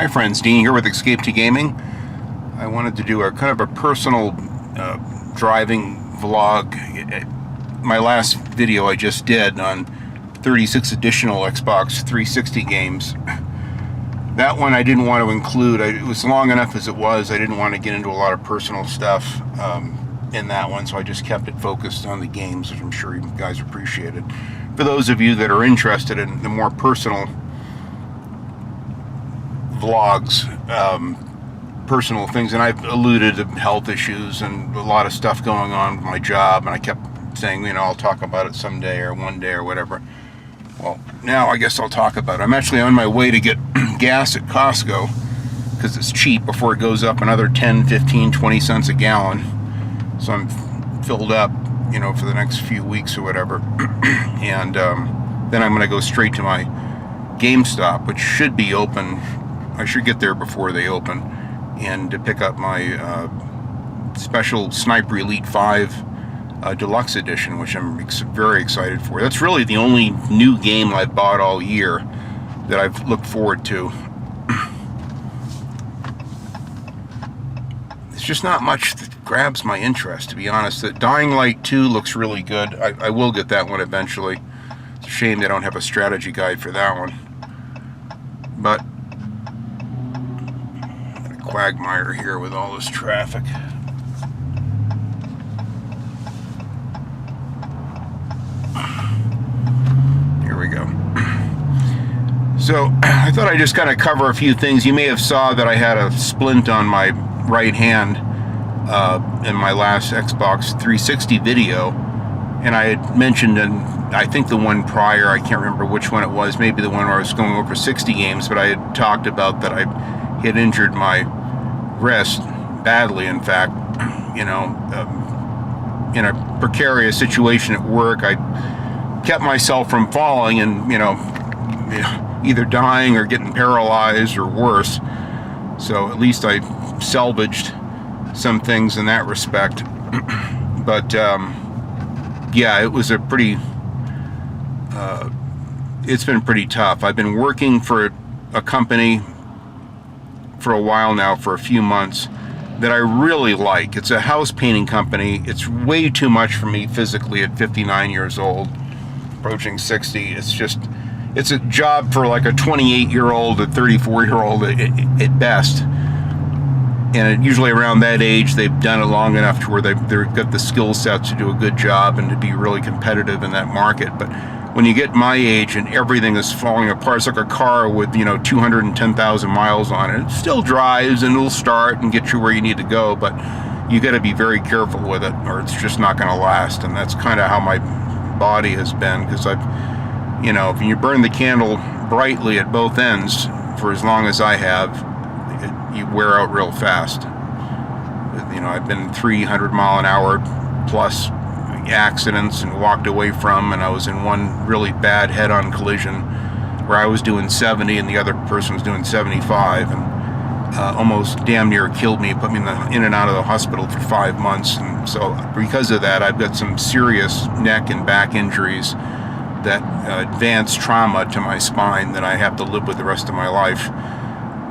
Hi friends, Dean here with Escape to Gaming. I wanted to do a kind of a personal driving vlog. My last video I just did on 36 additional Xbox 360 games. That one I didn't want to include. It was long enough as it was. I didn't want to get into a lot of personal stuff in that one, so I just kept it focused on the games, which I'm sure you guys appreciated. For those of you that are interested in the more personal vlogs, personal things, and I've alluded to health issues and a lot of stuff going on with my job, and I kept saying, you know, I'll talk about it someday or one day or whatever. Well, now I guess I'll talk about it. I'm actually on my way to get gas at Costco because it's cheap before it goes up another 10, 15, 20 cents a gallon. So I'm filled up, you know, for the next few weeks or whatever. And then I'm going to go straight to my GameStop, which should be open. I should get there before they open, and to pick up my special Sniper Elite 5 Deluxe Edition, which I'm very excited for. That's really the only new game I've bought all year that I've looked forward to. There's just not much that grabs my interest, to be honest. The Dying Light 2 looks really good. I will get that one eventually. It's a shame they don't have a strategy guide for that one. But quagmire here with all this traffic. Here we go. So I thought I'd just kind of cover a few things. You may have saw that I had a splint on my right hand in my last Xbox 360 video, and I had mentioned in, I think the one prior, I can't remember which one it was, maybe the one where I was going over 60 games, but I had talked about that I had injured my wrist badly, in fact, you know, in a precarious situation at work. I kept myself from falling and, you know, either dying or getting paralyzed or worse. So at least I salvaged some things in that respect. But yeah, it was a pretty it's been pretty tough. I've been working for a company for a while now, for a few months, that I really like. It's a house painting company. It's way too much for me physically at 59 years old, approaching 60. It's just, it's a job for like a 28-year-old, a 34-year-old at best. And usually around that age, they've done it long enough to where they've got the skill sets to do a good job and to be really competitive in that market. But when you get my age and everything is falling apart, it's like a car with, you know, 210,000 miles on it. It still drives and it'll start and get you where you need to go, but you got to be very careful with it or it's just not going to last. And that's kind of how my body has been, because I've, you know, if you burn the candle brightly at both ends for as long as I have, you wear out real fast. You know, I've been 300 mile an hour plus accidents and walked away from, and I was in one really bad head-on collision where I was doing 70 and the other person was doing 75, and almost damn near killed me, put me in and out of the hospital for 5 months. And so because of that, I've got some serious neck and back injuries, that advanced trauma to my spine that I have to live with the rest of my life.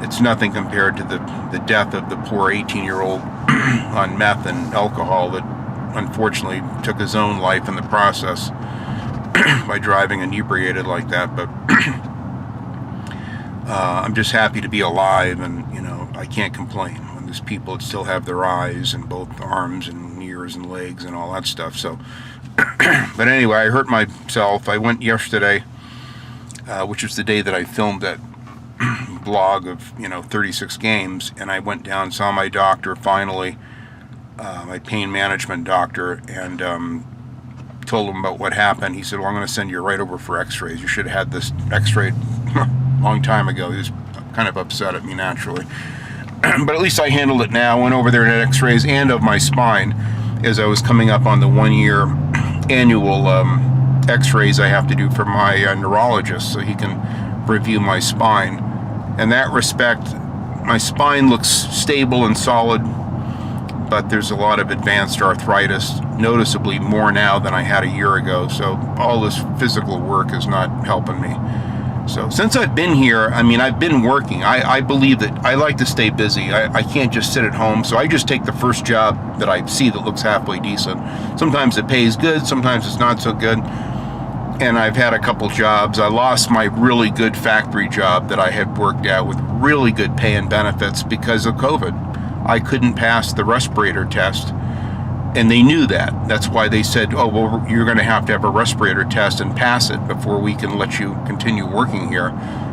It's nothing compared to the death of the poor 18-year-old on meth and alcohol that unfortunately took his own life in the process by driving inebriated like that. But I'm just happy to be alive, and, you know, I can't complain when there's people that still have their eyes and both arms and ears and legs and all that stuff. So but anyway, I hurt myself. I went yesterday, which was the day that I filmed that blog of, you know, 36 games, and I went down, saw my doctor finally, my pain management doctor, and told him about what happened. He said, well, I'm going to send you right over for x-rays. You should have had this x-rayed a long time ago. He was kind of upset at me naturally. But at least I handled it now. Went over there and had x-rays and of my spine as I was coming up on the 1-year annual x-rays I have to do for my neurologist so he can review my spine. In that respect, my spine looks stable and solid, but there's a lot of advanced arthritis, noticeably more now than I had a year ago, so all this physical work is not helping me. So since I've been here, I mean, I've been working. I believe that I like to stay busy. I can't just sit at home. So I just take the first job that I see that looks halfway decent. Sometimes it pays good, sometimes it's not so good. And I've had a couple jobs. I lost my really good factory job that I had worked at with really good pay and benefits because of COVID. I couldn't pass the respirator test. And they knew that. That's why they said, oh, well, you're going to have a respirator test and pass it before we can let you continue working here.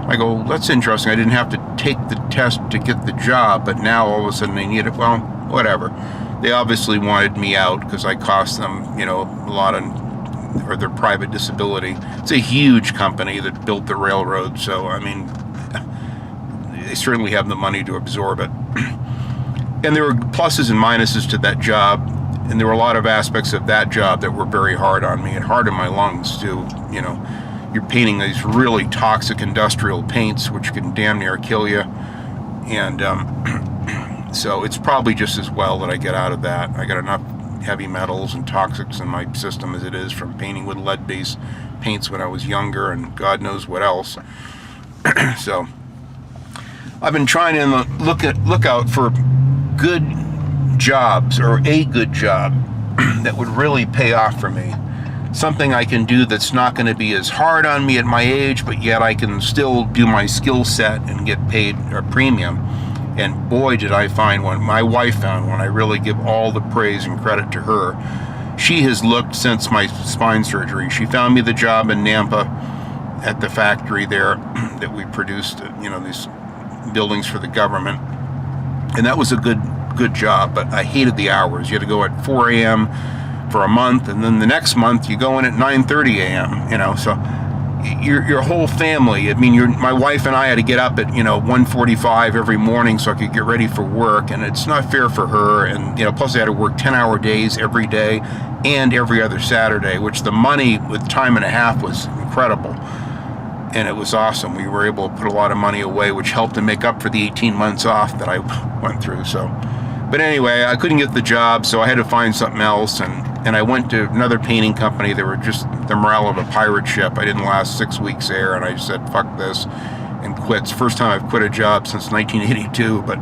I go, that's interesting. I didn't have to take the test to get the job, but now all of a sudden they need it. Well, whatever. They obviously wanted me out because I cost them, a lot or their private disability. It's a huge company that built the railroad. So, I mean, they certainly have the money to absorb it. And there were pluses and minuses to that job. And there were a lot of aspects of that job that were very hard on me and hard on my lungs too. You're painting these really toxic industrial paints, which can damn near kill you. And so it's probably just as well that I get out of that. I got enough heavy metals and toxics in my system as it is from painting with lead-based paints when I was younger and God knows what else. So I've been trying to look out for good jobs, or a good job that would really pay off for me. Something I can do that's not going to be as hard on me at my age, but yet I can still do my skill set and get paid a premium. And boy, did I find one. My wife found one. I really give all the praise and credit to her. She has looked since my spine surgery. She found me the job in Nampa at the factory there that we produced, these buildings for the government. And that was a good job, but I hated the hours. You had to go at 4 a.m. for a month, and then the next month you go in at 9:30 a.m. So your whole family. I mean, my wife and I had to get up at 1:45 every morning so I could get ready for work, and it's not fair for her. And plus I had to work 10-hour days every day and every other Saturday, which the money with time and a half was incredible. And it was awesome. We were able to put a lot of money away, which helped to make up for the 18 months off that I went through. But anyway, I couldn't get the job, so I had to find something else. And I went to another painting company. They were just the morale of a pirate ship. I didn't last 6 weeks there, and I just said, fuck this, and quit. It's the first time I've quit a job since 1982, but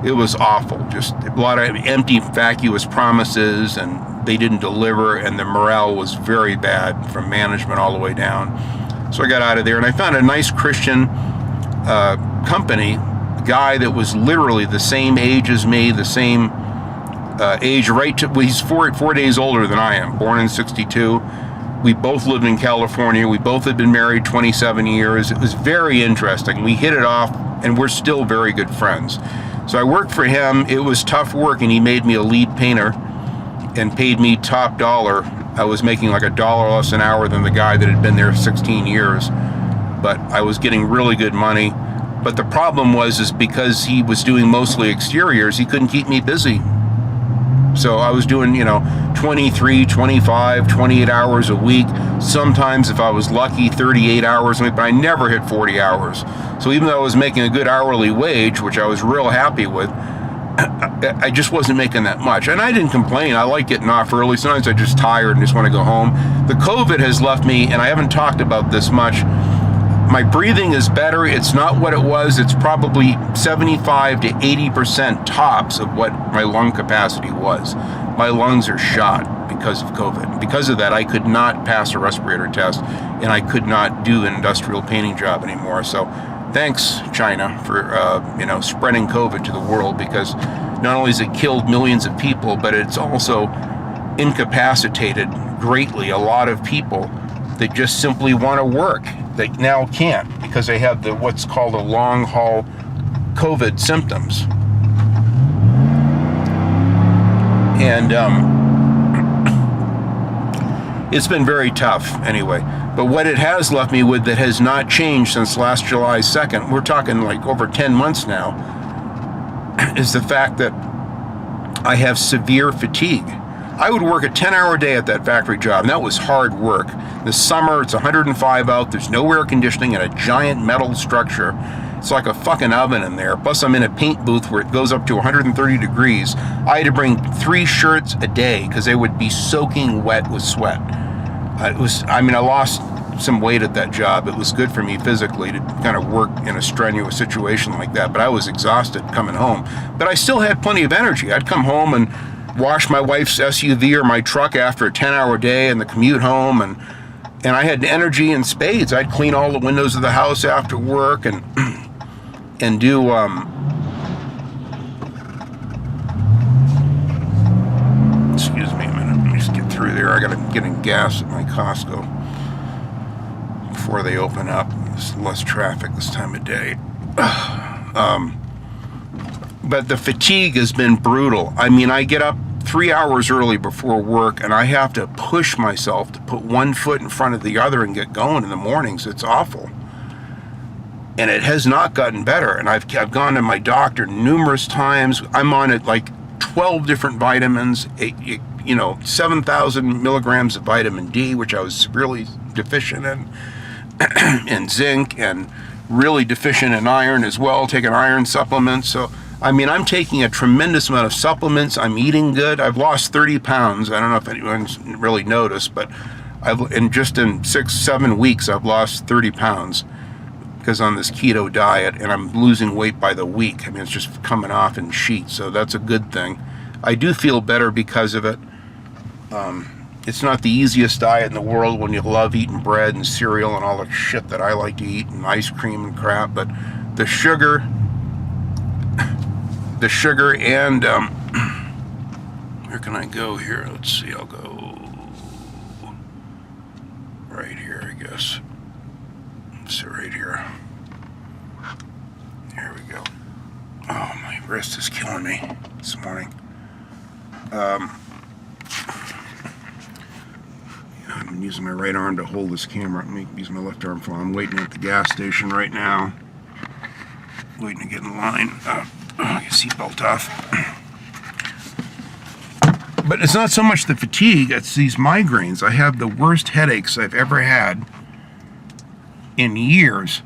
it was awful. Just a lot of empty, vacuous promises, and they didn't deliver, and the morale was very bad from management all the way down. So I got out of there, and I found a nice Christian company, guy that was literally the same age as me, the same age, he's four days older than I am, born in 62. We both lived in California. We both had been married 27 years. It was very interesting. We hit it off, and we're still very good friends. So I worked for him. It was tough work, and he made me a lead painter and paid me top dollar. I was making like $1 less an hour than the guy that had been there 16 years, but I was getting really good money. But the problem was because he was doing mostly exteriors, he couldn't keep me busy. So I was doing, 23, 25, 28 hours a week. Sometimes, if I was lucky, 38 hours a week, but I never hit 40 hours. So even though I was making a good hourly wage, which I was real happy with, I just wasn't making that much. And I didn't complain. I like getting off early. Sometimes I'm just tired and just want to go home. The COVID has left me, and I haven't talked about this much, my breathing is better. It's not what it was. It's probably 75 to 80% tops of what my lung capacity was. My lungs are shot because of COVID. Because of that, I could not pass a respirator test, and I could not do an industrial painting job anymore. So thanks, China, for spreading COVID to the world, because not only has it killed millions of people, but it's also incapacitated greatly a lot of people that just simply want to work. They now can't because they have what's called a long haul COVID symptoms. And it's been very tough anyway. But what it has left me with that has not changed since last July 2nd, we're talking like over 10 months now, is the fact that I have severe fatigue. I would work a 10-hour day at that factory job, and that was hard work. This summer, it's 105 out, there's no air conditioning, and a giant metal structure. It's like a fucking oven in there. Plus, I'm in a paint booth where it goes up to 130 degrees. I had to bring 3 shirts a day because they would be soaking wet with sweat. I lost some weight at that job. It was good for me physically to kind of work in a strenuous situation like that, but I was exhausted coming home. But I still had plenty of energy. I'd come home and wash my wife's SUV or my truck after a 10-hour day and the commute home, and I had energy in spades. I'd clean all the windows of the house after work and do excuse me a minute, let me just get through there. I gotta get in gas at my Costco before they open up. There's less traffic this time of day. But the fatigue has been brutal. I mean, I get up 3 hours early before work, and I have to push myself to put one foot in front of the other and get going in the mornings. It's awful. And it has not gotten better. And I've gone to my doctor numerous times. I'm on it like 12 different vitamins, 7,000 milligrams of vitamin D, which I was severely deficient in, and zinc, and really deficient in iron as well, taking iron supplements. So, I mean, I'm taking a tremendous amount of supplements. I'm eating good. I've lost 30 pounds. I don't know if anyone's really noticed, but in 6-7 weeks, I've lost 30 pounds because on this keto diet, and I'm losing weight by the week. I mean, it's just coming off in sheets, so that's a good thing. I do feel better because of it. It's not the easiest diet in the world when you love eating bread and cereal and all the shit that I like to eat, and ice cream and crap, but the sugar and where can I go here? Let's see, I'll go right here, I guess. So right here. There we go. Oh, my wrist is killing me this morning. I've been using my right arm to hold this camera. Let me use my left arm for. I'm waiting at the gas station right now. Waiting to get in line. Get seatbelt off. But it's not so much the fatigue, it's these migraines. I have the worst headaches I've ever had in years.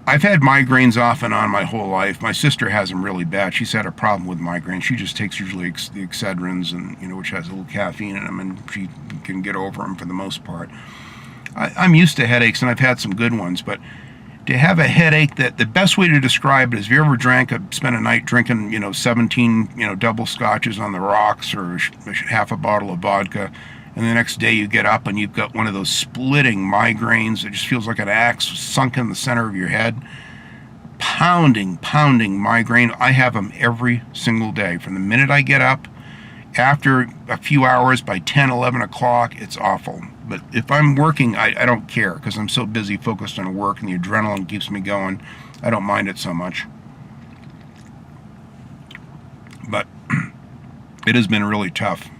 I've had migraines off and on my whole life. My sister has them really bad. She's had a problem with migraines. She just takes usually the Excedrins, and which has a little caffeine in them, and she can get over them for the most part. I'm used to headaches, and I've had some good ones, but to have a headache, that the best way to describe it is, if you ever spent a night drinking 17 double scotches on the rocks, or half a bottle of vodka, and the next day you get up and you've got one of those splitting migraines. It just feels like an axe sunk in the center of your head. Pounding migraine. I have them every single day. From the minute I get up, after a few hours, by 10, 11 o'clock, it's awful. But if I'm working, I don't care, because I'm so busy focused on work, and the adrenaline keeps me going. I don't mind it so much. But it has been really tough.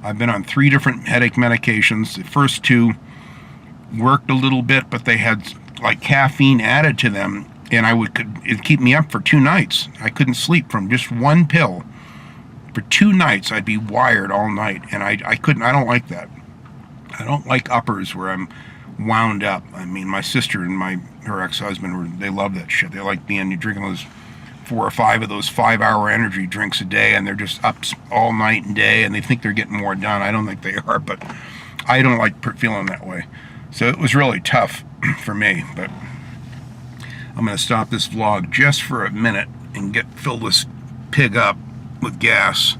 I've been on 3 different headache medications. The first 2 worked a little bit, but they had like caffeine added to them, and it'd keep me up for 2 nights. I couldn't sleep from just one pill. For 2 nights, I'd be wired all night, and I couldn't. I don't like that. I don't like uppers where I'm wound up. I mean, my sister and her ex-husband, they love that shit. They like drinking those 4 or 5 of those 5-hour energy drinks a day, and they're just up all night and day, and they think they're getting more done. I don't think they are, but I don't like feeling that way. So it was really tough for me, but I'm going to stop this vlog just for a minute and fill this pig up with gas,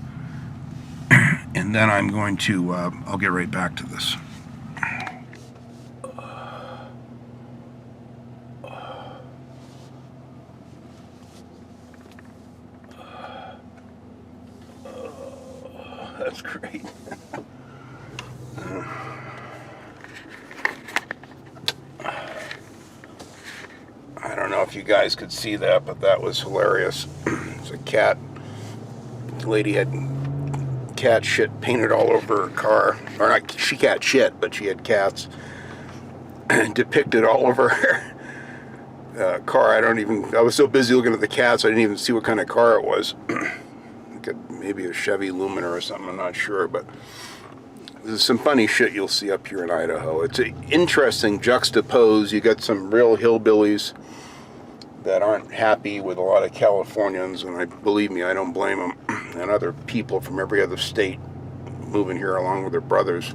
and then I'm going to I'll get right back to this. That's great. I don't know if you guys could see that, but that was hilarious. It's a cat. The lady had cat shit painted all over her car. Or not cat shit, but she had cats depicted all over her car. I was so busy looking at the cats, I didn't even see what kind of car it was. Maybe a Chevy Lumina or something, I'm not sure, but there's some funny shit you'll see up here in Idaho. It's an interesting juxtapose. You got some real hillbillies that aren't happy with a lot of Californians, and believe me, I don't blame them, and other people from every other state moving here along with their brothers.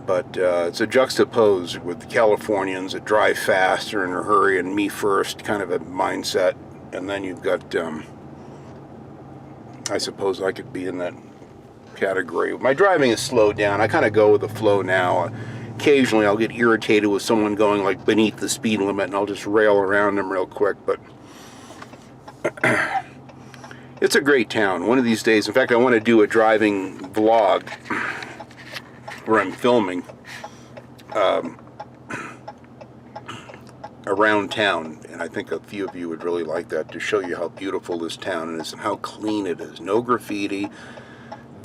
But it's a juxtapose with the Californians that drive fast or in a hurry and me first kind of a mindset. And then you've got, I suppose I could be in that category. My driving is slowed down. I kind of go with the flow now. Occasionally I'll get irritated with someone going like beneath the speed limit and I'll just rail around them real quick. But it's a great town. One of these days, in fact, I want to do a driving vlog where I'm filming around town, and I think a few of you would really like that, to show you how beautiful this town is and how clean it is. No graffiti,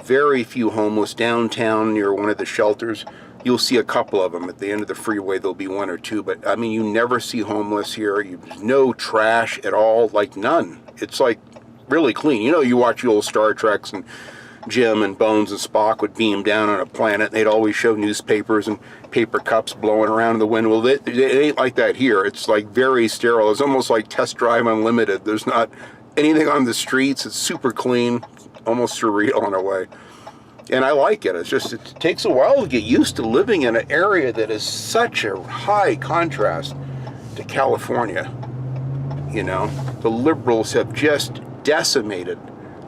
very few homeless. Downtown near one of the shelters, you'll see a couple of them. At the end of the freeway there'll be one or two, but I mean, you never see homeless here. There's no trash at all, like none. It's like really clean. You know, you watch the old Star Treks and Jim and Bones and Spock would beam down on a planet, and they'd always show newspapers and paper cups blowing around in the wind. Well, it ain't like that here. It's like very sterile. It's almost like Test Drive Unlimited. There's not anything on the streets. It's super clean, almost surreal in a way. And I like it. It's just, it takes a while to get used to living in an area that is such a high contrast to California. You know, the liberals have just decimated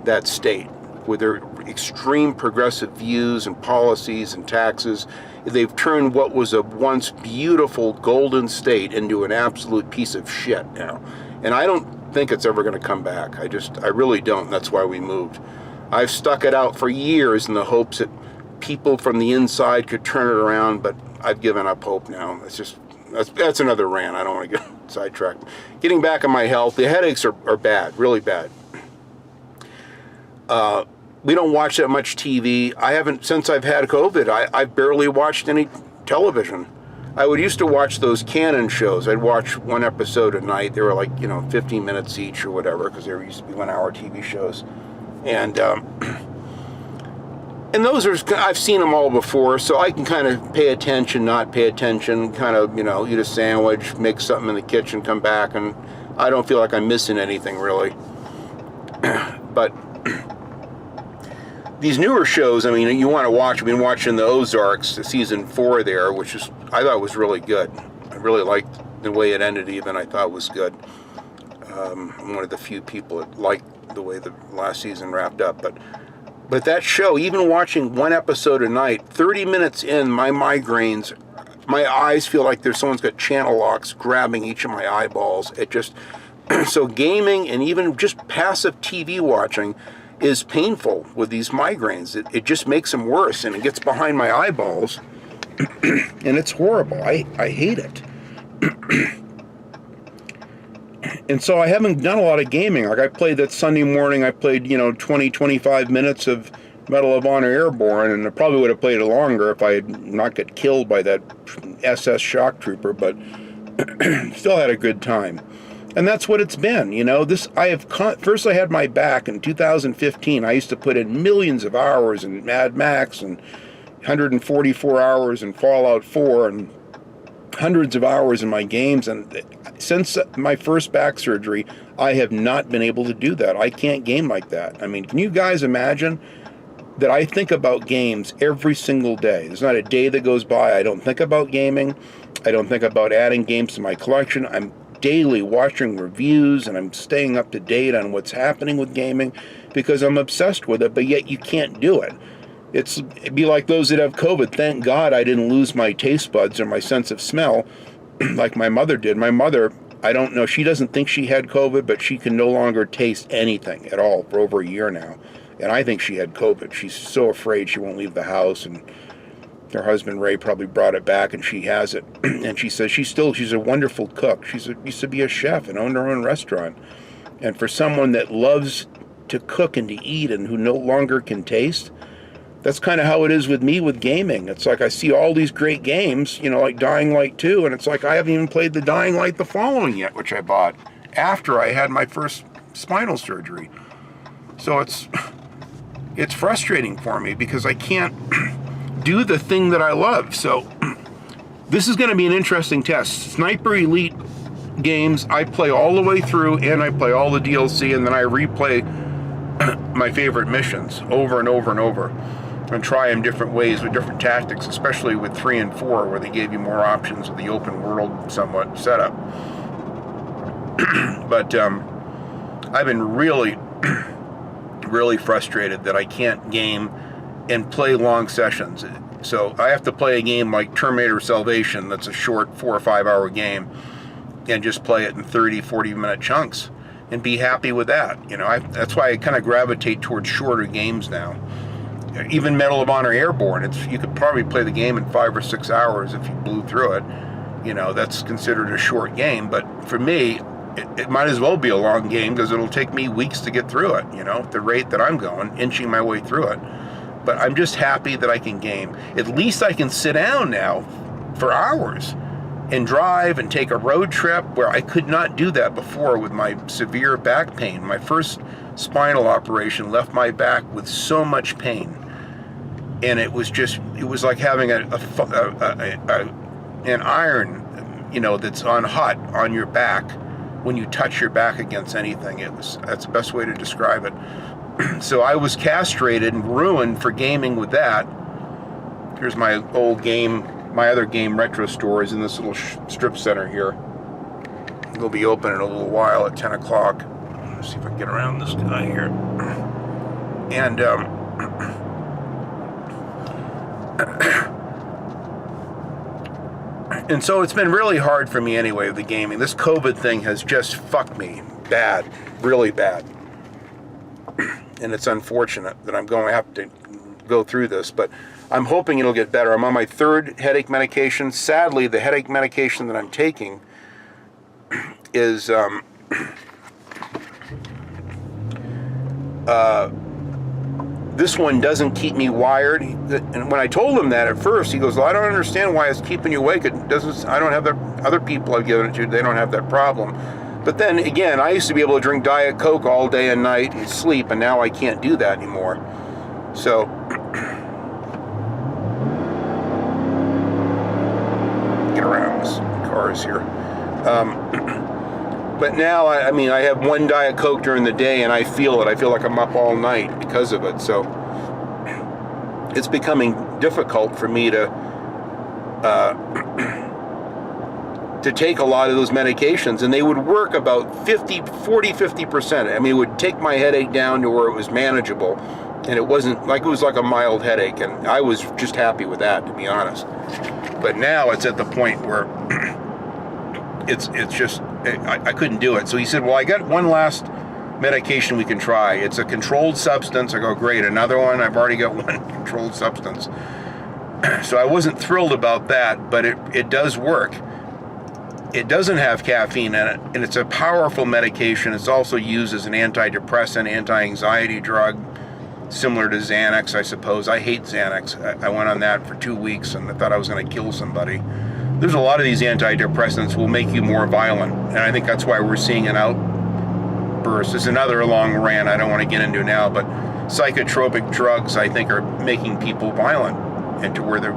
that state with their extreme progressive views and policies and taxes. They've turned what was a once beautiful golden state into an absolute piece of shit now. And I don't think it's ever going to come back. I really don't. That's why we moved. I've stuck it out for years in the hopes that people from the inside could turn it around, but I've given up hope now. That's another rant. I don't want to get sidetracked. Getting back on my health, the headaches are bad, really bad. We don't watch that much TV. I haven't, since I've had COVID, I've barely watched any television. I would used to watch those Canon shows. I'd watch one episode a night. They were like, 15 minutes each or whatever, because there used to be 1-hour TV shows. And those are, I've seen them all before, so I can kind of pay attention, not pay attention, kind of, eat a sandwich, make something in the kitchen, come back, and I don't feel like I'm missing anything really. But these newer shows, I mean, you want to watch. I've been watching the Ozarks, season 4 there, which I thought was really good. I really liked the way it ended even. I thought was good. I'm one of the few people that liked the way the last season wrapped up. But that show, even watching one episode a night, 30 minutes in, my migraines, my eyes feel like someone's got channel locks grabbing each of my eyeballs. It just, so gaming and even just passive TV watching is painful with these migraines. It just makes them worse, and it gets behind my eyeballs, and it's horrible. I hate it. And so I haven't done a lot of gaming. Like I played that Sunday morning, I played, 20, 25 minutes of Medal of Honor Airborne, and I probably would have played it longer if I had not got killed by that SS shock trooper, but still had a good time. And that's what it's been, first I had my back in 2015. I used to put in millions of hours in Mad Max and 144 hours in Fallout 4 and hundreds of hours in my games. And since my first back surgery, I have not been able to do that. I can't game like that. I mean, can you guys imagine that I think about games every single day? There's not a day that goes by I don't think about gaming. I don't think about adding games to my collection. I'm daily watching reviews, and I'm staying up to date on what's happening with gaming because I'm obsessed with it, but yet you can't do it. It'd be like those that have COVID. Thank God I didn't lose my taste buds or my sense of smell like my mother did. My mother, I don't know, she doesn't think she had COVID, but she can no longer taste anything at all for over a year now. And I think she had COVID. She's so afraid she won't leave the house, and her husband Ray probably brought it back, and she has it. And she says she's a wonderful cook. She used to be a chef and owned her own restaurant. And for someone that loves to cook and to eat and who no longer can taste, that's kind of how it is with me with gaming. It's like I see all these great games, like Dying Light 2, and it's like I haven't even played the Dying Light the following yet, which I bought after I had my first spinal surgery. So it's frustrating for me because I can't do the thing that I love. So this is going to be an interesting test. Sniper Elite games, I play all the way through, and I play all the DLC, and then I replay my favorite missions over and over and over. and try them different ways with different tactics, especially with 3 and 4, where they gave you more options with the open world somewhat setup. But I've been really, really frustrated that I can't game and play long sessions. So I have to play a game like Terminator Salvation that's a short 4 or 5 hour game and just play it in 30, 40-minute chunks and be happy with that. That's why I kind of gravitate towards shorter games now. Even Medal of Honor Airborne, you could probably play the game in 5 or 6 hours if you blew through it. That's considered a short game, but for me, it might as well be a long game because it'll take me weeks to get through it, at the rate that I'm going, inching my way through it. But I'm just happy that I can game. At least I can sit down now for hours and drive and take a road trip, where I could not do that before with my severe back pain. My first spinal operation left my back with so much pain. And it was like having an iron, that's on hot on your back when you touch your back against anything. That's the best way to describe it. So I was castrated and ruined for gaming with that. Here's my old game, my other game retro store is in this little strip center here. It'll be open in a little while at 10 o'clock. Let's see if I can get around this guy here. And and so it's been really hard for me anyway with the gaming. This COVID thing has just fucked me bad, really bad. And it's unfortunate that I'm going to have to go through this, but I'm hoping it'll get better. I'm on my 3rd headache medication. Sadly, the headache medication that I'm taking is this one doesn't keep me wired. And when I told him that at first, he goes, well, I don't understand why it's keeping you awake. I don't have that. Other people I've given it to, they don't have that problem. But then again, I used to be able to drink Diet Coke all day and night and sleep, and now I can't do that anymore. So get around this cars here. But now, I have one Diet Coke during the day, and I feel it. I feel like I'm up all night because of it. So it's becoming difficult for me to take a lot of those medications, and they would work about 40-50%. It would take my headache down to where it was manageable, and it was like a mild headache, and I was just happy with that, to be honest. But now it's at the point where it's just, I couldn't do it. So he said, well, I got one last medication we can try. It's a controlled substance. I go, great, another one? I've already got one controlled substance. So I wasn't thrilled about that, but it does work. It doesn't have caffeine in it, and it's a powerful medication. It's also used as an antidepressant, anti-anxiety drug, similar to Xanax, I suppose. I hate Xanax. I went on that for 2 weeks, and I thought I was going to kill somebody. There's a lot of these antidepressants will make you more violent, and I think that's why we're seeing an outburst. There's another long rant I don't want to get into now, but psychotropic drugs, I think, are making people violent, and to where they're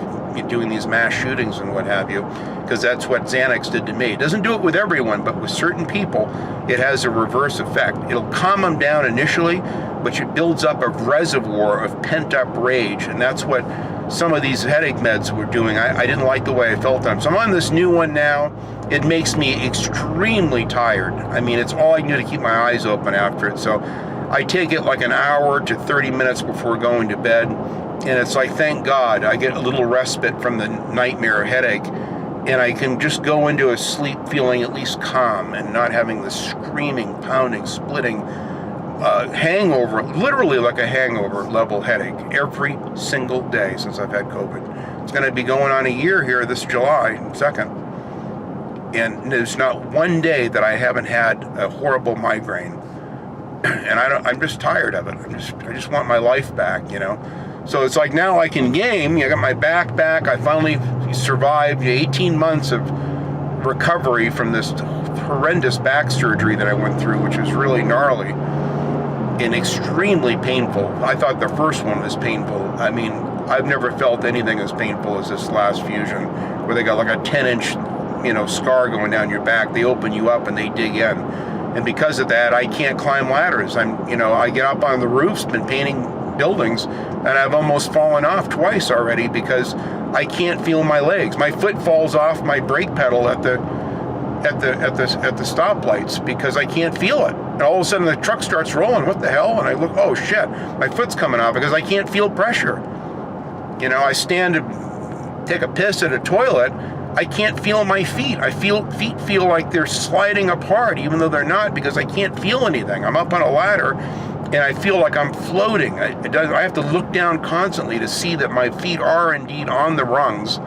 doing these mass shootings and what have you, because that's what Xanax did to me. It doesn't do it with everyone, but with certain people, it has a reverse effect. It'll calm them down initially, but it builds up a reservoir of pent-up rage, and that's what some of these headache meds were doing. I didn't like the way I felt on them. So I'm on this new one now. It makes me extremely tired. It's all I can do to keep my eyes open after it. So I take it like an hour to 30 minutes before going to bed. And it's like, thank God, I get a little respite from the nightmare headache, and I can just go into a sleep feeling at least calm and not having the screaming, pounding, splitting hangover, literally like a hangover level headache every single day since I've had COVID. It's going to be going on a year here this July 2nd. And there's not one day that I haven't had a horrible migraine. And I'm just tired of it. I just want my life back, So it's like now I can game. I got my back back. I finally survived 18 months of recovery from this horrendous back surgery that I went through, which was really gnarly and extremely painful. I thought the first one was painful. I've never felt anything as painful as this last fusion, where they got like a 10-inch, scar going down your back. They open you up and they dig in. And because of that, I can't climb ladders. I get up on the roofs, been painting buildings, and I've almost fallen off twice already because I can't feel my legs. My foot falls off my brake pedal at the stoplights because I can't feel it. And all of a sudden the truck starts rolling. What the hell? And I look, oh shit, my foot's coming off because I can't feel pressure. You know, I stand to take a piss at a toilet, I can't feel my feet. Feet feel like they're sliding apart, even though they're not, because I can't feel anything. I'm up on a ladder, and I feel like I'm floating. I have to look down constantly to see that my feet are indeed on the rungs.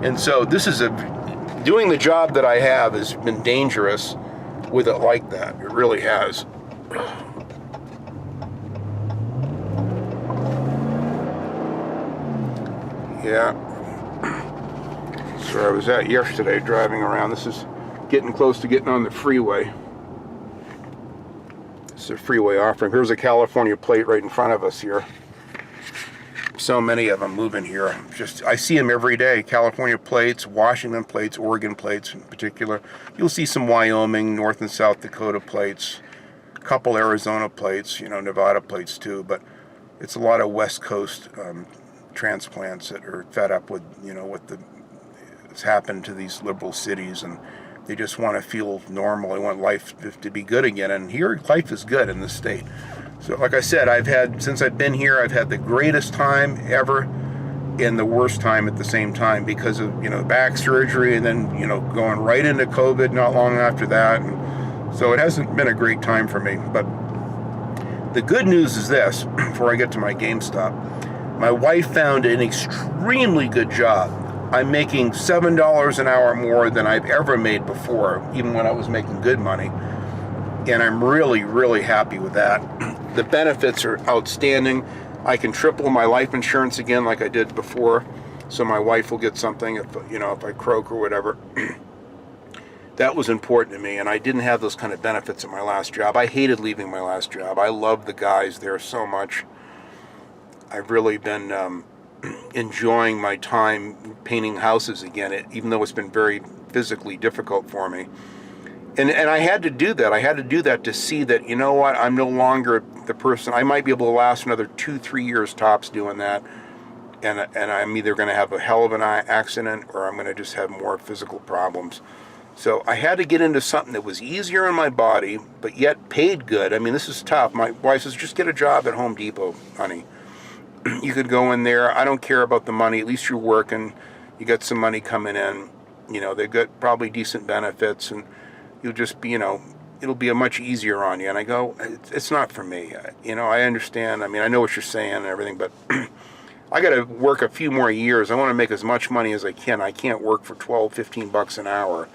And so doing the job that I have has been dangerous with it like that. It really has. Yeah. So I was out yesterday driving around. This is getting close to getting on the freeway. This is a freeway offering. Here's a California plate right in front of us here. So many of them moving here. I see them every day. California plates, Washington plates, Oregon plates in particular. You'll see some Wyoming, North and South Dakota plates, a couple Arizona plates, Nevada plates too, but it's a lot of West Coast transplants that are fed up with, what's happened to these liberal cities, and they just want to feel normal. They want life to be good again, and here life is good in this state. So like I said, since I've been here, I've had the greatest time ever and the worst time at the same time because of, back surgery and then, going right into COVID not long after that. And so it hasn't been a great time for me. But the good news is this, before I get to my GameStop, my wife found an extremely good job. I'm making $7 an hour more than I've ever made before, even when I was making good money. And I'm really, really happy with that. The benefits are outstanding. I can triple my life insurance again like I did before, so my wife will get something if I croak or whatever. That was important to me, and I didn't have those kind of benefits at my last job. I hated leaving my last job. I loved the guys there so much. I've really been enjoying my time painting houses again, even though it's been very physically difficult for me. And I had to do that. I had to do that to see that, I'm no longer the person. I might be able to last another 2-3 years tops doing that. And I'm either going to have a hell of an accident or I'm going to just have more physical problems. So I had to get into something that was easier on my body, but yet paid good. I mean, this is tough. My wife says, just get a job at Home Depot, honey. You could go in there. I don't care about the money. At least you're working. You got some money coming in. They've got probably decent benefits, and you'll just be, it'll be a much easier on you. And I go, it's not for me. I understand. I mean, I know what you're saying and everything, but I got to work a few more years. I want to make as much money as I can. I can't work for $12-15 an hour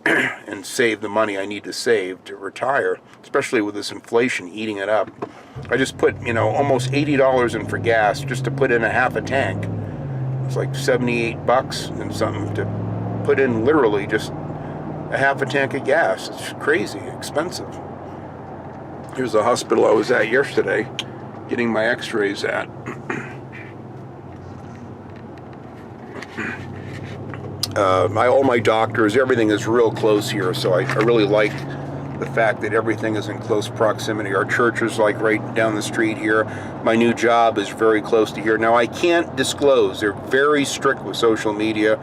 and save the money I need to save to retire, especially with this inflation eating it up. I just put, almost $80 in for gas just to put in a half a tank. It's like $78 and something to put in literally just a half a tank of gas. It's crazy expensive. Here's the hospital I was at yesterday getting my x-rays at. All my doctors, everything is real close here, so I really like the fact that everything is in close proximity. Our church is like right down the street here. My new job is very close to here. Now, I can't disclose. They're very strict with social media.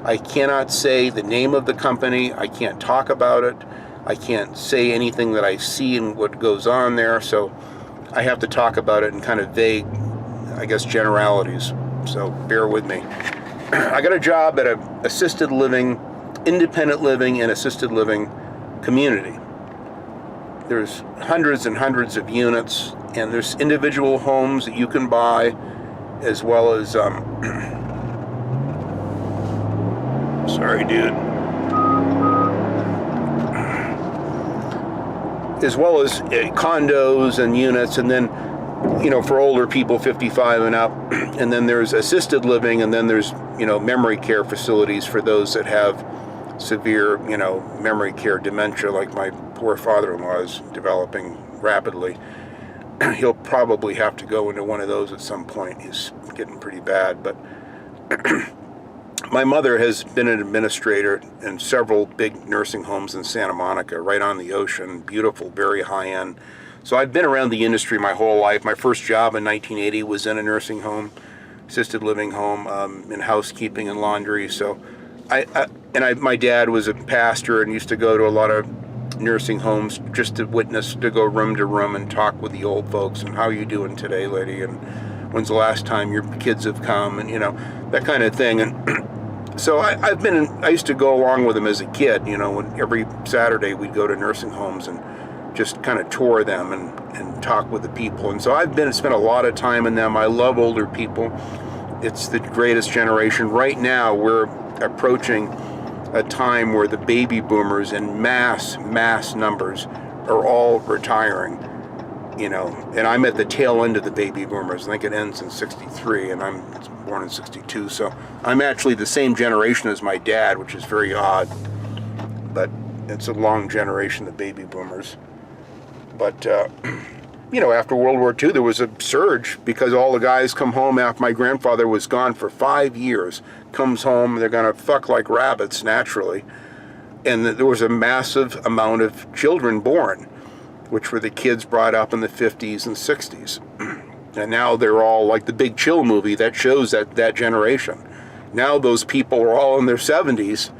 I cannot say the name of the company. I can't talk about it. I can't say anything that I see and what goes on there, so I have to talk about it in kind of vague, I guess, generalities. So bear with me. I got a job at an assisted living, independent living and assisted living community. There's hundreds and hundreds of units, and there's individual homes that you can buy, as well as, sorry, dude. As well as condos and units, and then, for older people 55 and up, and then there's assisted living, and then there's, memory care facilities for those that have severe, memory care dementia, like my poor father-in-law is developing rapidly. He'll probably have to go into one of those at some point. He's getting pretty bad, but my mother has been an administrator in several big nursing homes in Santa Monica, right on the ocean, beautiful, very high-end. So I've been around the industry my whole life. My first job in 1980 was in a nursing home, assisted living home, in housekeeping and laundry. So my dad was a pastor and used to go to a lot of nursing homes just to witness, to go room to room and talk with the old folks and how are you doing today, lady, and when's the last time your kids have come, and that kind of thing. And so I used to go along with them as a kid. When every Saturday we'd go to nursing homes and just kind of tour them and talk with the people. And so spent a lot of time in them. I love older people. It's the greatest generation. Right now we're approaching a time where the baby boomers in mass numbers are all retiring, and I'm at the tail end of the baby boomers. I think it ends in 63, and I'm born in 62, so I'm actually the same generation as my dad, which is very odd, but it's a long generation, the baby boomers. But after World War II, there was a surge because all the guys come home after my grandfather was gone for 5 years, comes home, they're going to fuck like rabbits naturally. And there was a massive amount of children born, which were the kids brought up in the 50s and 60s. And now they're all like the Big Chill movie that shows that generation. Now those people are all in their 70s,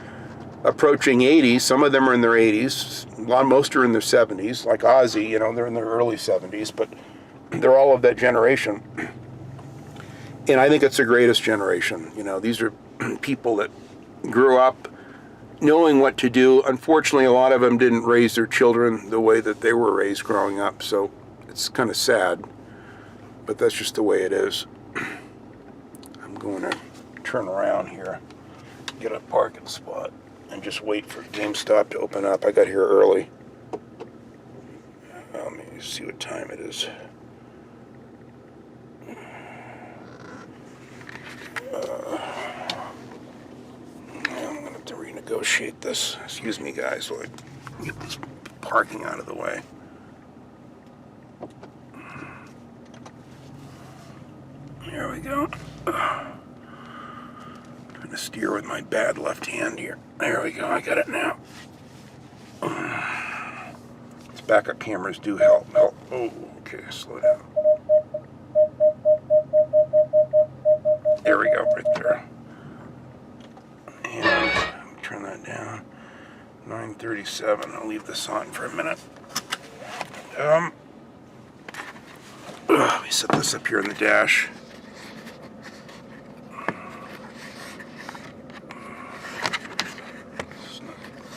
approaching 80s. Some of them are in their 80s. Most are in their 70s, like Ozzy, they're in their early 70s, but they're all of that generation. And I think it's the greatest generation. These are people that grew up knowing what to do. Unfortunately, a lot of them didn't raise their children the way that they were raised growing up, so it's kind of sad, but that's just the way it is. I'm going to turn around here, get a parking spot, and just wait for GameStop to open up. I got here early. Let me see what time it is. I'm going to have to renegotiate this. Excuse me, guys, while I get this parking out of the way. There we go. Trying to steer with my bad left hand here. There we go, I got it now. These backup cameras do help. Oh, okay, slow down. There we go, right there. And turn that down. 9:37. I'll leave this on for a minute. Let me set this up here in the dash.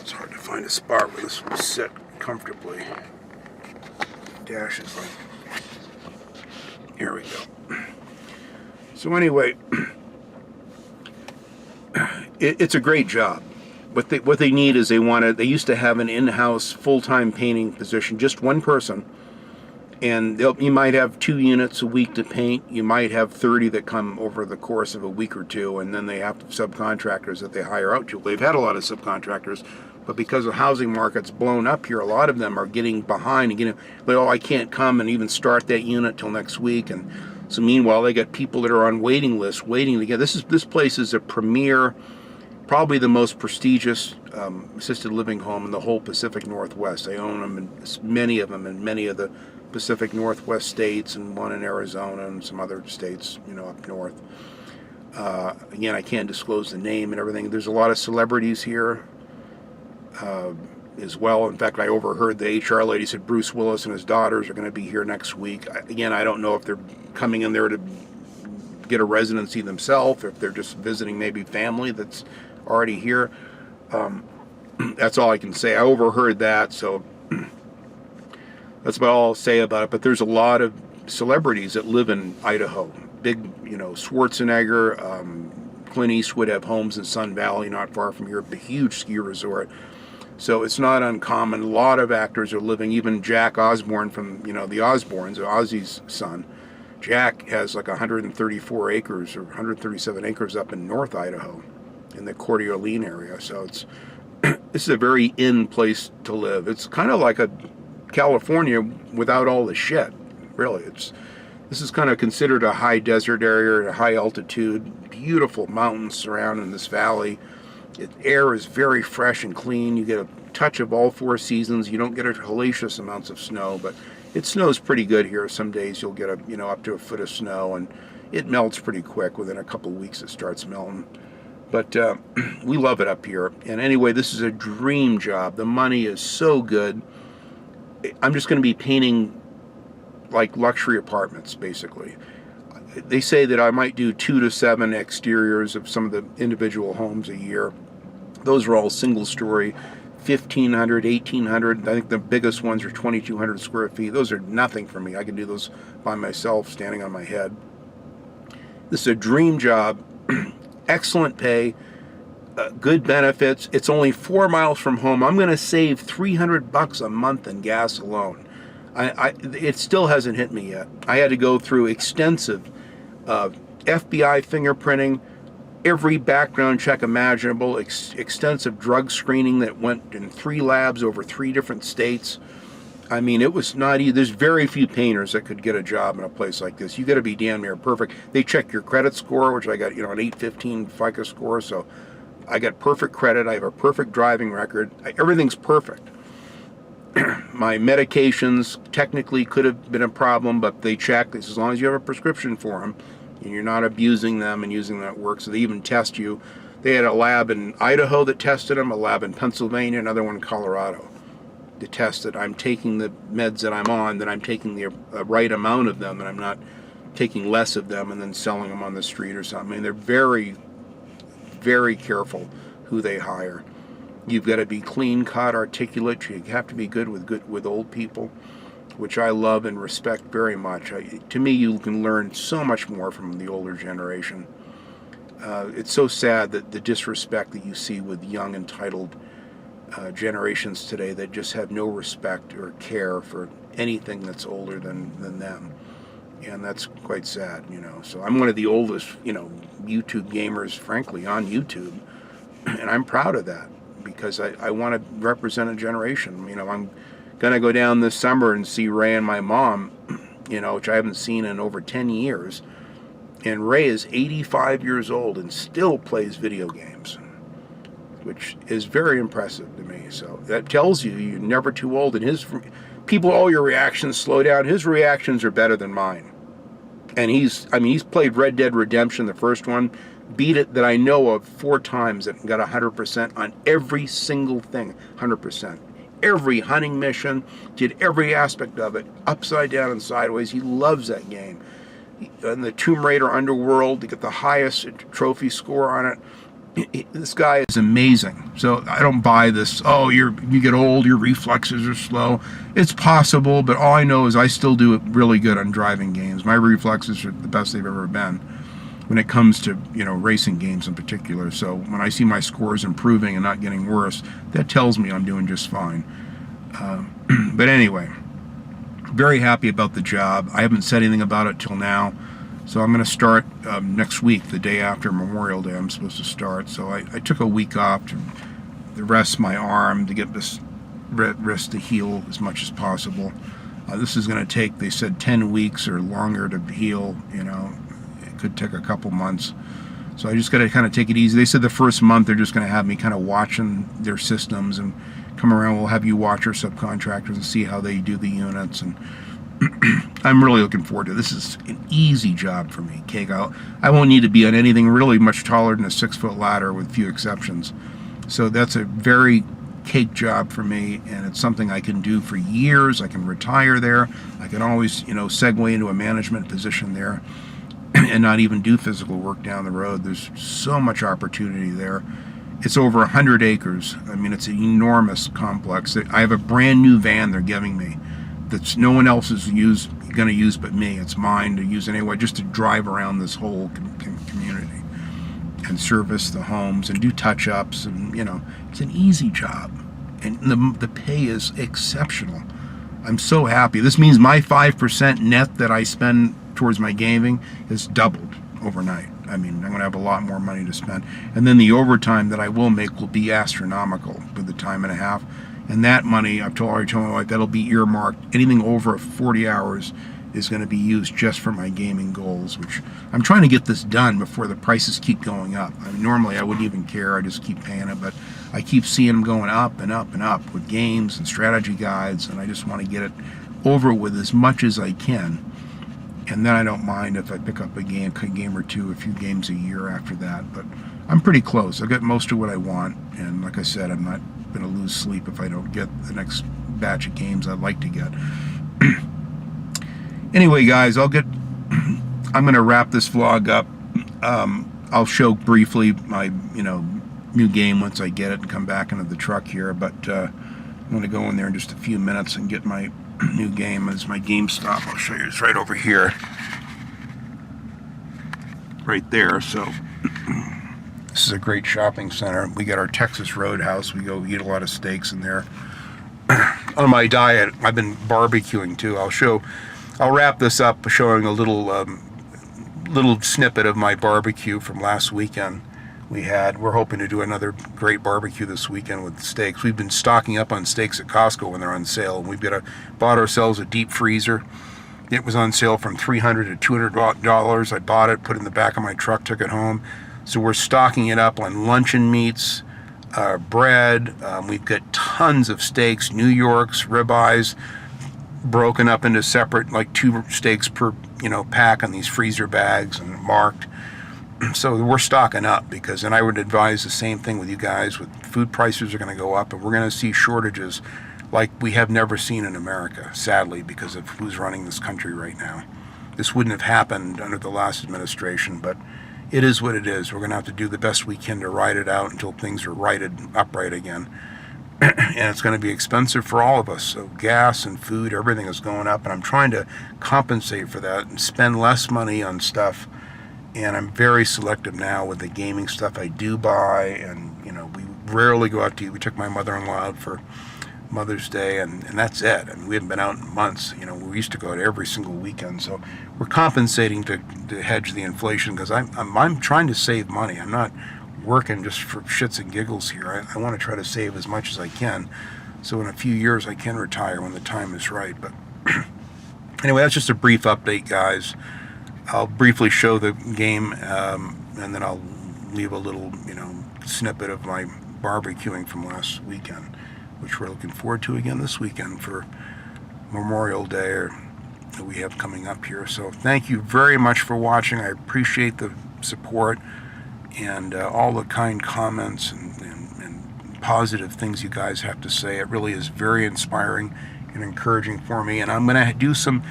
It's hard to find a spot where this will sit comfortably. Dash is like, here we go. So anyway, it's a great job. What they need is they used to have an in-house full-time painting position, just one person, and you might have 2 units a week to paint. You might have 30 that come over the course of a week or two, and then they have subcontractors that they hire out to. They've had a lot of subcontractors, but because the housing market's blown up here, a lot of them are getting behind and I can't come and even start that unit till next week. And so meanwhile, they got people that are on waiting lists waiting to get. This place is a premier, probably the most prestigious assisted living home in the whole Pacific Northwest. They own them, many of them in many of the Pacific Northwest states, and one in Arizona and some other states, up north. Again, I can't disclose the name and everything. There's a lot of celebrities here as well. In fact, I overheard the HR lady said Bruce Willis and his daughters are going to be here next week. Again, I don't know if they're coming in there to get a residency themselves, or if they're just visiting maybe family that's already here. That's all I can say. I overheard that, so that's about all I'll say about it. But there's a lot of celebrities that live in Idaho. Big, Schwarzenegger, Clint Eastwood have homes in Sun Valley, not far from here, a huge ski resort. So it's not uncommon. A lot of actors are living, even Jack Osbourne from, the Osbournes, Ozzy's son. Jack has like 134 acres or 137 acres up in North Idaho in the Coeur d'Alene area. So this is a very in place to live. It's kind of like a California without all the shit, really. This is kind of considered a high desert area, a high altitude, beautiful mountains surrounding this valley. The air is very fresh and clean. You get a touch of all 4 seasons. You don't get a hellacious amounts of snow, but It snows pretty good here. Some days you'll get up to a foot of snow, and it melts pretty quick. Within a couple of weeks it starts melting. But we love it up here. And anyway, this is a dream job. The money is so good. I'm just going to be painting like luxury apartments, basically. They say that I might do 2 to 7 exteriors of some of the individual homes a year. Those are all single story, 1,500, 1,800. I think the biggest ones are 2,200 square feet. Those are nothing for me. I can do those by myself, standing on my head. This is a dream job. Excellent pay, good benefits. It's only 4 miles from home. I'm going to save $300 a month in gas alone. It still hasn't hit me yet. I had to go through extensive FBI fingerprinting, every background check imaginable, extensive drug screening that went in 3 labs over 3 different states. I mean, it was not easy. There's very few painters that could get a job in a place like this. You got to be damn near perfect. They check your credit score, which I got, an 815 FICO score, so I got perfect credit. I have a perfect driving record. Everything's perfect. My medications technically could have been a problem, but they check as long as you have a prescription for them and you're not abusing them and using them at work. So they even test you. They had a lab in Idaho that tested them, a lab in Pennsylvania, another one in Colorado. To test that I'm taking the meds that I'm on, that I'm taking the right amount of them, and I'm not taking less of them and then selling them on the street or something. I mean, they're very, very careful who they hire. You've got to be clean cut, articulate. You have to be good with old people, which I love and respect very much. To me, you can learn so much more from the older generation. It's so sad that the disrespect that you see with young, entitled generations today that just have no respect or care for anything that's older than them. And that's quite sad, So I'm one of the oldest, YouTube gamers, frankly, on YouTube. And I'm proud of that because I want to represent a generation. I'm going to go down this summer and see Ray and my mom, which I haven't seen in over 10 years. And Ray is 85 years old and still plays video games, which is very impressive to me. So that tells you you're never too old. And all your reactions slow down. His reactions are better than mine. And he's played Red Dead Redemption, the first one, beat it that I know of 4 times and got 100% on every single thing, 100%. Every hunting mission, did every aspect of it, upside down and sideways. He loves that game. In the Tomb Raider Underworld, to get the highest trophy score on it. This guy is amazing. So I don't buy this, you get old, your reflexes are slow. It's possible, but all I know is I still do it really good on driving games. My reflexes are the best they've ever been when it comes to, racing games in particular. So when I see my scores improving and not getting worse, that tells me I'm doing just fine. But anyway, very happy about the job. I haven't said anything about it till now. So I'm going to start next week, the day after Memorial Day. I'm supposed to start. So I took a week off to rest my arm, to get this wrist to heal as much as possible. This is going to take, they said, 10 weeks or longer to heal. It could take a couple months. So I just got to kind of take it easy. They said the first month they're just going to have me kind of watching their systems and come around. We'll have you watch our subcontractors and see how they do the units. And I'm really looking forward to it. This is an easy job for me. I won't need to be on anything really much taller than a 6-foot ladder with few exceptions. So that's a very cake job for me, and it's something I can do for years. I can retire there. I can always, segue into a management position there and not even do physical work down the road. There's so much opportunity there. It's over 100 acres. I mean, it's an enormous complex. I have a brand new van they're giving me that's no one else is going to use but me. It's mine to use anyway, just to drive around this whole community and service the homes and do touch-ups. And, it's an easy job. And the pay is exceptional. I'm so happy. This means my 5% net that I spend towards my gaming has doubled overnight. I mean, I'm going to have a lot more money to spend. And then the overtime that I will make will be astronomical with the time and a half. And that money, I've already told my wife, that'll be earmarked. Anything over 40 hours is going to be used just for my gaming goals, which I'm trying to get this done before the prices keep going up. I mean, normally I wouldn't even care. I just keep paying it. But I keep seeing them going up and up and up with games and strategy guides, and I just want to get it over with as much as I can. And then I don't mind if I pick up a game or two, a few games a year after that. But I'm pretty close. I got most of what I want. And like I said, I'm not going to lose sleep if I don't get the next batch of games I'd like to get. Anyway, guys, I'm going to wrap this vlog up. I'll show briefly my, new game once I get it and come back into the truck here. But I'm going to go in there in just a few minutes and get my new game as my GameStop. I'll show you. It's right over here. Right there. So this is a great shopping center. We got our Texas Roadhouse. We go eat a lot of steaks in there. On my diet, I've been barbecuing too. I'll wrap this up showing a little snippet of my barbecue from last weekend. We're hoping to do another great barbecue this weekend with steaks. We've been stocking up on steaks at Costco when they're on sale. We've bought ourselves a deep freezer. It was on sale from $300 to $200. I bought it, put it in the back of my truck, took it home. So we're stocking it up on luncheon meats, bread. We've got tons of steaks, New Yorks, ribeyes, broken up into separate, like 2 steaks per pack on these freezer bags and marked. So we're stocking up, because, and I would advise the same thing with you guys. With food prices are going to go up, and we're going to see shortages like we have never seen in America, sadly, because of who's running this country right now. This wouldn't have happened under the last administration, but it is what it is. We're going to have to do the best we can to ride it out until things are upright again. And it's going to be expensive for all of us. So gas and food, everything is going up, and I'm trying to compensate for that and spend less money on stuff. And I'm very selective now with the gaming stuff I do buy. And, we rarely go out to eat. We took my mother-in-law out for Mother's Day, and that's it. I mean, we haven't been out in months. We used to go out every single weekend. So we're compensating to hedge the inflation, because I'm trying to save money. I'm not working just for shits and giggles here. I want to try to save as much as I can, so in a few years I can retire when the time is right. But anyway, that's just a brief update, guys. I'll briefly show the game, and then I'll leave a little, snippet of my barbecuing from last weekend, which we're looking forward to again this weekend for Memorial Day that we have coming up here. So thank you very much for watching. I appreciate the support and all the kind comments and positive things you guys have to say. It really is very inspiring and encouraging for me. And I'm going to do some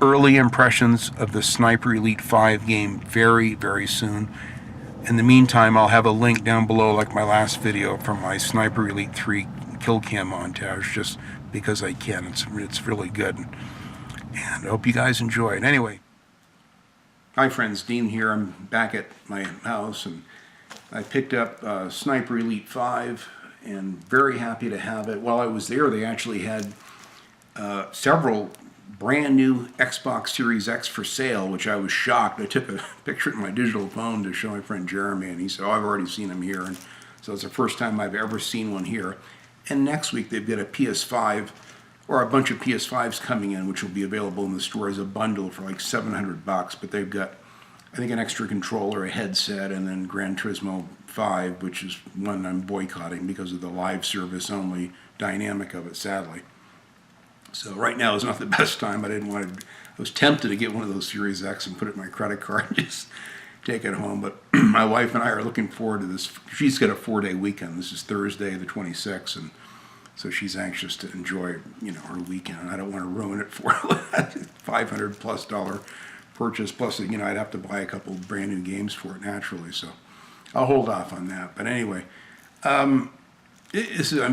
early impressions of the Sniper Elite 5 game very, very soon. In the meantime, I'll have a link down below, like my last video, from my Sniper Elite 3 kill cam montage, just because I can. It's really good. And I hope you guys enjoy it. Anyway, hi friends, Dean here. I'm back at my house, and I picked up Sniper Elite 5, and very happy to have it. While I was there, they actually had several brand new Xbox Series X for sale, which I was shocked. I took a picture of my digital phone to show my friend Jeremy, and he said, "Oh, I've already seen them here." And so it's the first time I've ever seen one here. And next week they've got a PS5, or a bunch of PS5s coming in, which will be available in the store as a bundle for like $700. But they've got, I think, an extra controller, a headset, and then Gran Turismo 5, which is one I'm boycotting because of the live service only dynamic of it, sadly. So right now is not the best time, but I was tempted to get one of those Series X and put it in my credit card and just take it home. But my wife and I are looking forward to this. She's got a 4-day weekend. This is Thursday the 26th, and so she's anxious to enjoy, her weekend. And I don't want to ruin it for her. $500+ purchase, plus, I'd have to buy a couple of brand new games for it naturally. So I'll hold off on that. But anyway, I'm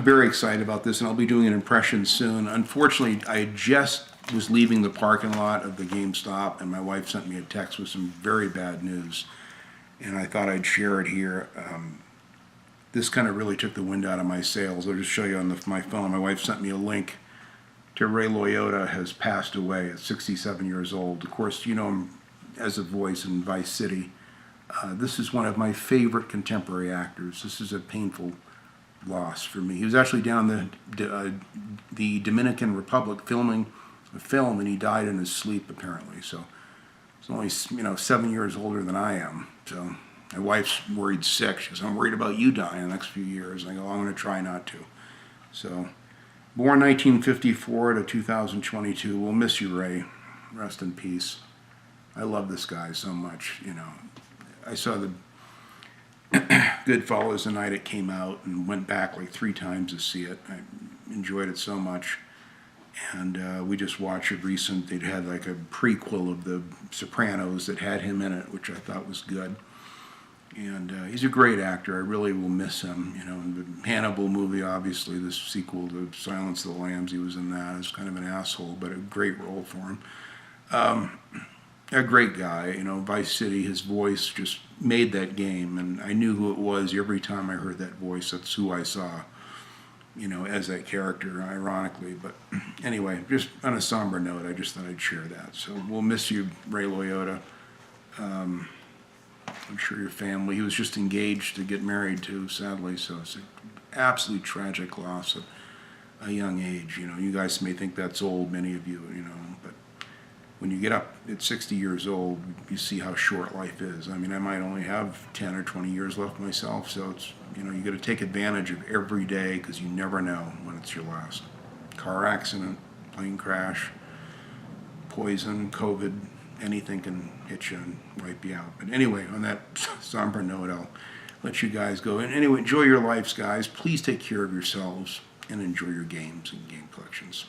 very excited about this, and I'll be doing an impression soon. Unfortunately, I just was leaving the parking lot of the GameStop, and my wife sent me a text with some very bad news, and I thought I'd share it here. This kind of really took the wind out of my sails. I'll just show you on my phone. My wife sent me a link to Ray Liotta has passed away at 67 years old. Of course, you know him as a voice in Vice City. This is one of my favorite contemporary actors. This is a painful loss for me. He was actually down the Dominican Republic filming a film, and he died in his sleep, apparently. So he's only 7 years older than I am. So my wife's worried sick. She goes, "I'm worried about you dying in the next few years." And I go, "I'm going to try not to." So Born 1954 to 2022. We'll miss you, Ray. Rest in peace. I love this guy so much. You know, I saw the Goodfellas the night it came out and went back like 3 times to see it. I enjoyed it so much. And we just watched it recent. They'd had like a prequel of The Sopranos that had him in it, which I thought was good. And he's a great actor. I really will miss him. You know, in the Hannibal movie, obviously, the sequel to Silence of the Lambs, he was in that as kind of an asshole, but a great role for him. A great guy. You know, Vice City, his voice just made that game, and I knew who it was every time I heard that voice. That's who I saw, you know, as that character, ironically. But anyway, just on a somber note, I just thought I'd share that. So we'll miss you, Ray Liotta. I'm sure your family. He was just engaged to get married too, sadly. So it's an absolutely tragic loss at a young age. You know, you guys may think that's old, many of you, you know, but when you get up at 60 years old, you see how short life is. I mean, I might only have 10 or 20 years left myself, so it's, you know, you got to take advantage of every day because you never know when it's your last. Car accident, plane crash, poison, COVID, anything can hit you and wipe you out. But anyway, on that somber note, I'll let you guys go. And anyway, enjoy your lives, guys. Please take care of yourselves and enjoy your games and game collections.